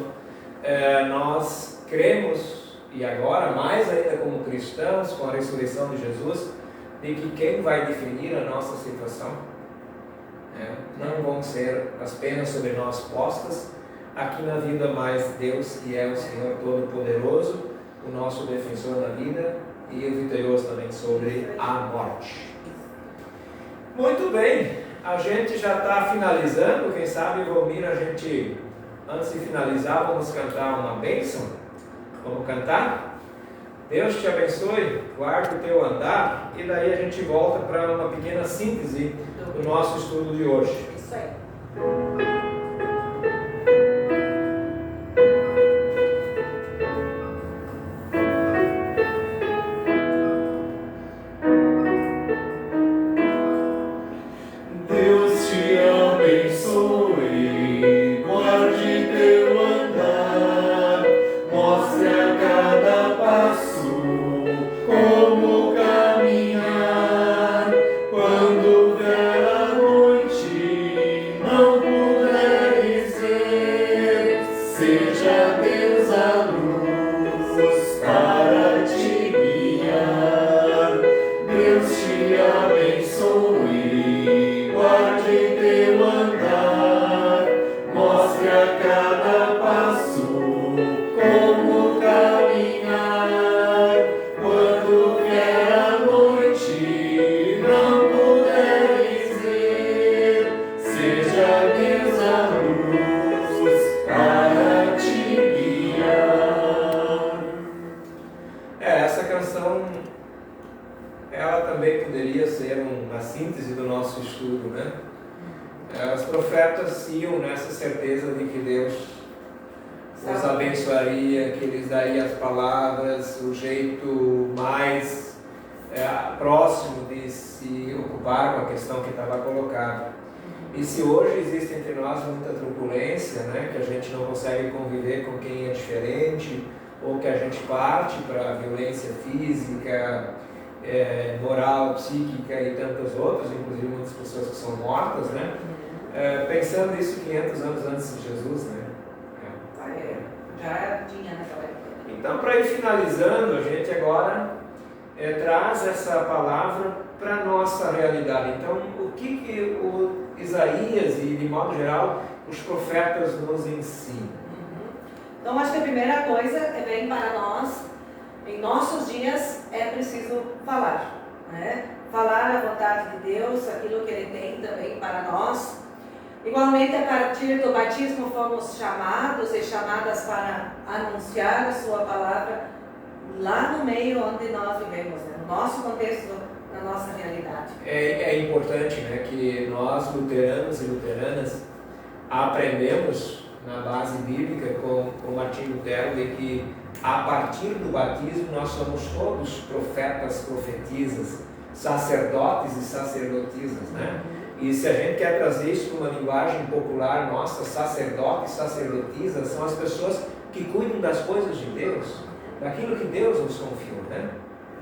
nós cremos, e agora mais ainda como cristãos, com a ressurreição de Jesus, de que quem vai definir a nossa situação não vão ser as penas sobre nós postas aqui na vida, mas Deus, que é o Senhor Todo-Poderoso, o nosso defensor na vida e o vitorioso também sobre a morte. Muito bem, a gente já está finalizando. Quem sabe, Valmir, a gente, antes de finalizar, vamos cantar uma bênção. Vamos cantar? Deus te abençoe, guarde o teu andar, e daí a gente volta para uma pequena síntese do nosso estudo de hoje. Isso aí. Deus te abençoe, guarde teu andar, mostre a cada passo como caminhar. Quando vier a noite, não puderes ver, seja Deus a luz para te guiar. cada passo, como caminhar. Quando vier a noite, não puderes ver, seja Deus a luz para te guiar. Essa canção, ela também poderia ser uma síntese do nosso estudo, né? Os profetas iam nessa certeza de que Deus os abençoaria, que lhes daria as palavras, o jeito mais próximo de se ocupar com a questão que estava colocada. E se hoje existe entre nós muita turbulência, né, que a gente não consegue conviver com quem é diferente, ou que a gente parte para a violência física, moral, psíquica e tantas outras, inclusive muitas pessoas que são mortas, né? Pensando isso 500 anos antes de Jesus, né? Já tinha naquela época. Então, para ir finalizando, a gente agora traz essa palavra para a nossa realidade. Então, o que o Isaías e, de modo geral, os profetas nos ensinam? Então, acho que a primeira coisa é bem para nós, em nossos dias, é preciso falar, né? Falar a vontade de Deus, aquilo que Ele tem também para nós. Igualmente, a partir do batismo, fomos chamados e chamadas para anunciar a Sua palavra lá no meio onde nós vivemos, né? No nosso contexto, na nossa realidade. É importante, né, que nós, luteranos e luteranas, aprendemos na base bíblica com Martim Lutero de que a partir do batismo nós somos todos profetas, profetisas, sacerdotes e sacerdotisas, né? E se a gente quer trazer isso para uma linguagem popular nossa, sacerdotes e sacerdotisas são as pessoas que cuidam das coisas de Deus, daquilo que Deus nos confiou, né?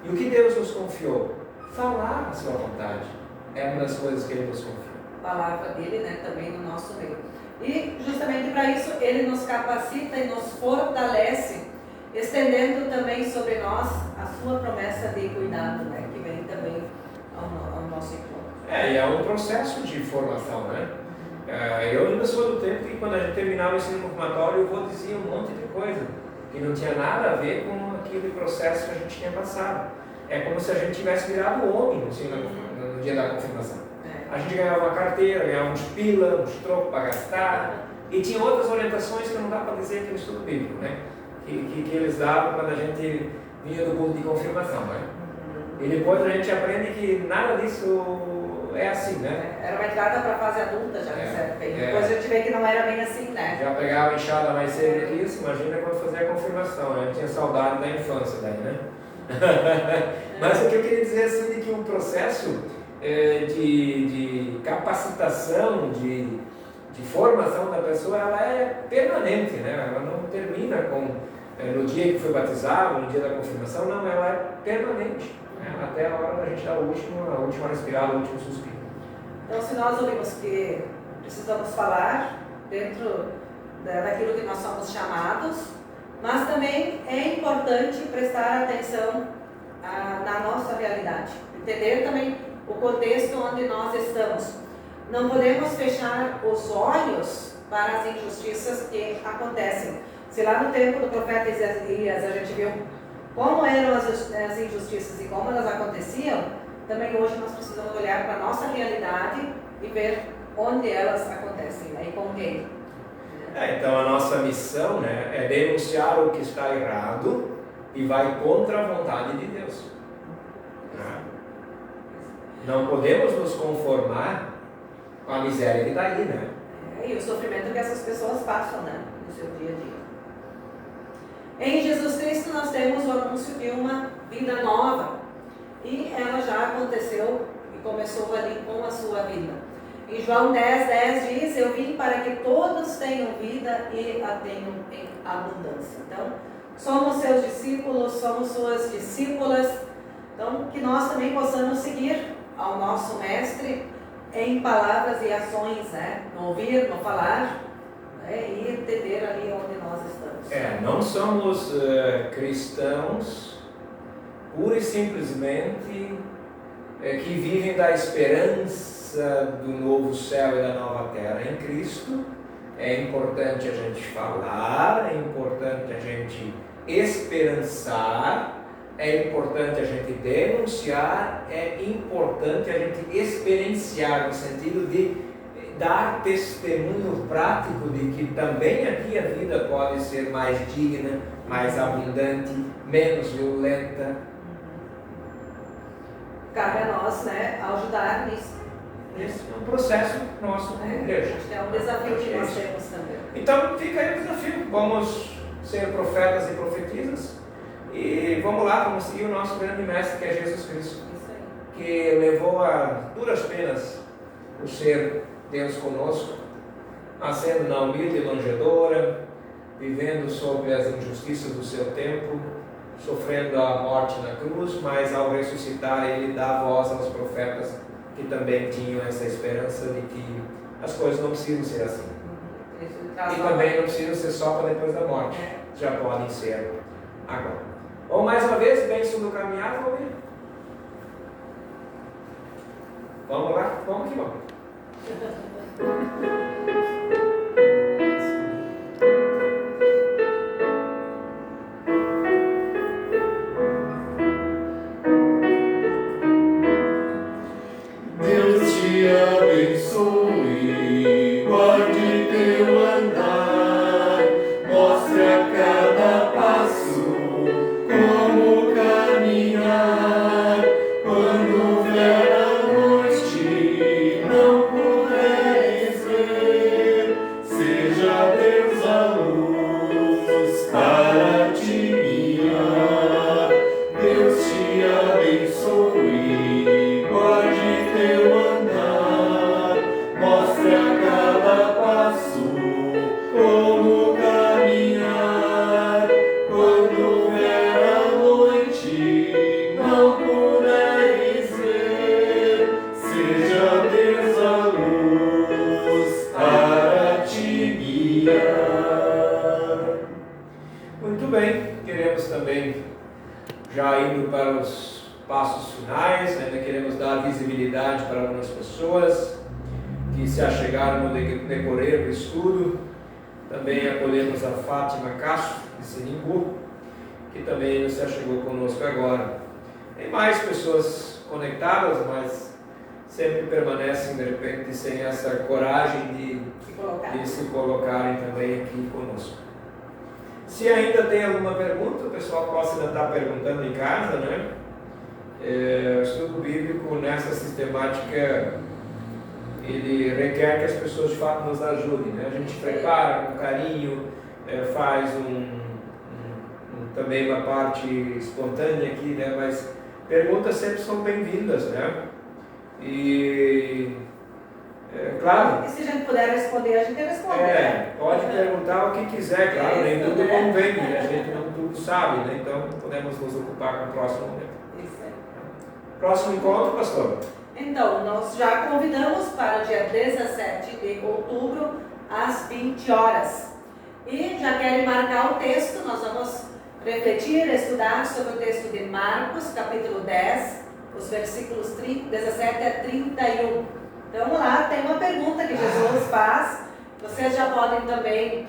E o que Deus nos confiou? Falar a sua vontade. É uma das coisas que Ele nos confiou. A palavra dele, né, também no nosso meio. E justamente para isso Ele nos capacita e nos fortalece, estendendo também sobre nós a sua promessa de cuidado, né, que vem também ao nosso encontro. E é um processo de formação, né? Eu ainda sou do tempo que quando a gente terminava o ensino confirmatório, o avô dizia um monte de coisa que não tinha nada a ver com aquele processo que a gente tinha passado. É como se a gente tivesse virado homem no dia da confirmação. A gente ganhava uma carteira, ganhava uns pila, uns trocos para gastar, e tinha outras orientações que não dá para dizer que no estudo bíblico, né? Que eles davam quando a gente vinha do culto de confirmação, né? E depois a gente aprende que nada disso é assim, né? Era uma entrada para a fase adulta já nessa época. E depois a gente vê que não era bem assim, né? Já pegava a enxada mais cedo que isso, imagina quando fazia a confirmação, né? Eu tinha saudade da infância daí, né? Mas o que eu queria dizer assim, de que um processo de capacitação, de formação da pessoa, ela é permanente, né? Ela não termina no dia que foi batizado, no dia da confirmação, não, ela é permanente, né? Até a hora da gente dar a última respirada, o último suspiro. Então, se nós ouvimos que precisamos falar dentro daquilo que nós somos chamados, mas também é importante prestar atenção na nossa realidade, entender também o contexto onde nós estamos. Não podemos fechar os olhos para as injustiças que acontecem. Se lá no tempo do profeta Isaías a gente viu como eram as injustiças e como elas aconteciam, também hoje nós precisamos olhar para a nossa realidade e ver onde elas acontecem, né? E com quem. Então a nossa missão, né, é denunciar o que está errado e vai contra a vontade de Deus. Não podemos nos conformar com a miséria que está aí, né? E o sofrimento que essas pessoas passam, né, no seu dia a dia. Em Jesus Cristo nós temos o anúncio de uma vida nova. E ela já aconteceu e começou ali com a sua vida. Em João 10:10 diz: eu vim para que todos tenham vida e a tenham em abundância. Então, somos seus discípulos, somos suas discípulas. Então, que nós também possamos seguir ao nosso Mestre em palavras e ações, né? No ouvir, no falar, né? E entender ali onde nós estamos. Não somos cristãos pura e simplesmente que vivem da esperança do novo céu e da nova terra em Cristo, É importante a gente falar, é importante a gente esperançar, é importante a gente denunciar, é importante a gente experienciar, no sentido de dar testemunho prático de que também aqui a vida pode ser mais digna, mais abundante, menos violenta. Cabe a nós, né, ajudar nisso. Esse é um processo nosso como igreja. Acho que é um desafio que nós temos também. Então fica aí o desafio, vamos ser profetas e profetisas e vamos lá, vamos seguir o nosso grande mestre que é Jesus Cristo, Isso aí. que levou a duras penas o ser Deus conosco, nascendo na humilde manjedoura, vivendo sob as injustiças do seu tempo, sofrendo a morte na cruz, mas ao ressuscitar ele dá voz aos profetas que também tinham essa esperança de que as coisas não precisam ser assim. E também não precisam ser só para depois da morte, já podem ser agora. Vamos mais uma vez, bênção do caminhar, Valdir? Vamos lá, vamos que vamos. Deus te abençoe, guarde teu andar, mostre a cada passo como caminhar. Quando vier a noite, não puderes ver, seja Deus a luz para te guiar. Deus te abençoe, guarde teu andar, mostre a cada passo como caminhar. Quando vier a noite, não puderes ver, seja Deus a luz para te guiar. Muito bem, queremos também, já indo para os passos finais, ainda queremos dar visibilidade para algumas pessoas que se achegaram no decorrer do estudo. Também acolhemos a Fátima Castro, de Sinimbu, que também se achegou conosco agora. Tem mais pessoas conectadas, mas sempre permanecem, de repente, sem essa coragem de se colocarem também aqui conosco. Se ainda tem alguma pergunta, o pessoal possa ainda estar perguntando em casa, né? O estudo bíblico nessa sistemática, ele requer que as pessoas de fato nos ajudem, né? A gente prepara com carinho, faz também uma parte espontânea aqui, né? Mas perguntas sempre são bem-vindas, né? E claro. E se a gente puder responder, a gente responde. Pode perguntar o que quiser, claro, nem tudo convém, né? A gente não tudo sabe, né? Então podemos nos ocupar com o próximo momento. Isso aí. Próximo encontro, pastor? Então, nós já convidamos para o dia 17 de outubro, às 20 horas. E já querem marcar o texto, nós vamos refletir, estudar sobre o texto de Marcos, capítulo 10, os versículos 17 a 31. Então lá tem uma pergunta que Jesus faz, vocês já podem também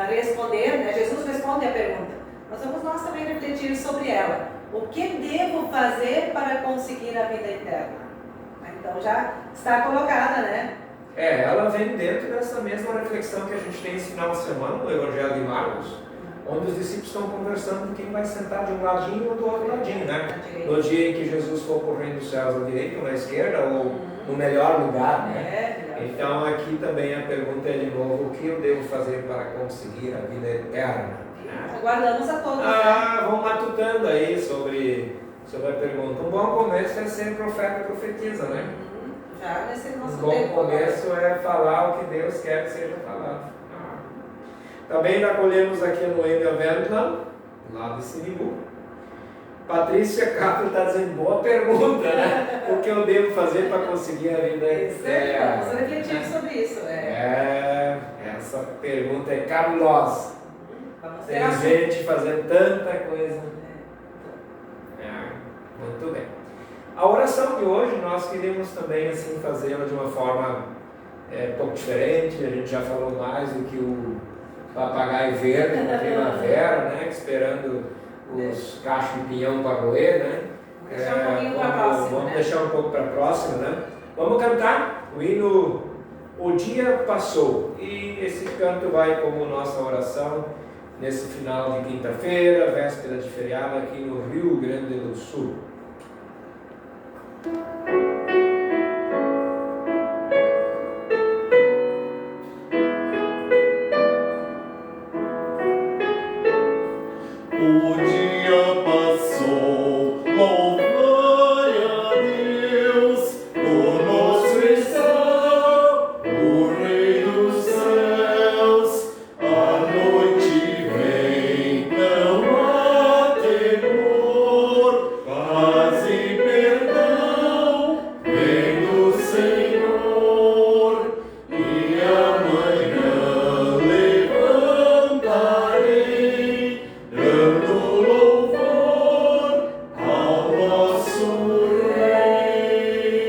responder, né? Jesus responde a pergunta. Nós também refletir sobre ela. O que devo fazer para conseguir a vida eterna? Então já está colocada, né? Ela vem dentro dessa mesma reflexão que a gente tem esse final de semana no Evangelho de Marcos, onde os discípulos estão conversando de quem vai sentar de um ladinho ou do outro ladinho, né? No dia em que Jesus for por reino dos céus à direita ou na esquerda, ou no melhor lugar, né? Então aqui também a pergunta é de novo, o que eu devo fazer para conseguir a vida eterna? Aguardamos a todos. Vamos matutando aí sobre a pergunta. Um bom começo é ser profeta e profetiza, né? Já nesse nosso Um bom começo é falar o que Deus quer que seja falado. Também acolhemos aqui no Engel Wendland, lá de Sinimbu. Patrícia Capri está dizendo, boa pergunta, né? O que eu devo fazer para conseguir a vida eterna? Vamos refletir sobre isso. Essa pergunta é cabulosa. Tem gente fazendo tanta coisa. Muito bem. A oração de hoje nós queremos também assim fazê-la de uma forma é um pouco diferente, a gente já falou mais do que o papagaio verde na primavera, né? Esperando os cachos de pinhão para roer, né? Deixar um pouquinho para a próxima, Vamos né? deixar um pouco para a próxima, né? Vamos cantar o hino O Dia Passou. E esse canto vai como nossa oração nesse final de quinta-feira, véspera de feriado aqui no Rio Grande do Sul. O dia passou, louvai a Deus, conosco está o Rei dos céus. A noite vem, não há temor, paz e perdão vem do Senhor, e amanhã levantarei, dando louvor ao nosso Rei.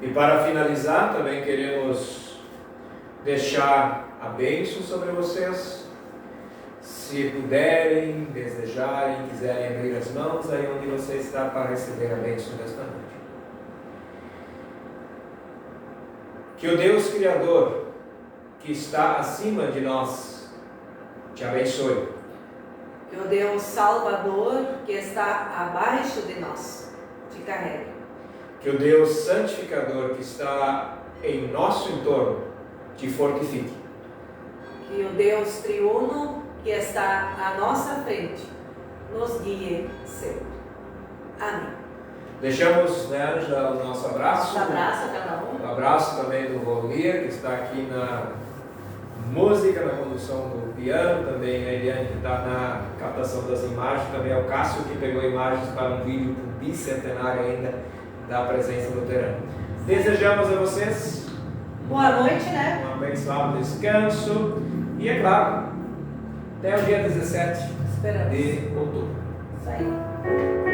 E para finalizar, também queremos deixar a bênção sobre vocês. Se puderem, desejarem, quiserem abrir as mãos aí onde você está para receber a bênção desta noite. Que o Deus Criador, que está acima de nós, te abençoe. Que o Deus Salvador, que está abaixo de nós, te carregue. Que o Deus Santificador, que está em nosso entorno, te fortifique. Que o Deus Triuno, que está à nossa frente, nos guie sempre. Amém. Deixamos, né, Ângela, o nosso abraço. Um abraço a cada um. Um abraço também do Volmir, que está aqui na música, na condução do piano, também a Eliane, que está na captação das imagens, também é o Cássio, que pegou imagens para um vídeo bicentenário ainda da presença luterana. Desejamos a vocês Boa noite, né? um abençoado descanso e, é claro, até o dia 17 Esperamos. de outubro. Isso aí.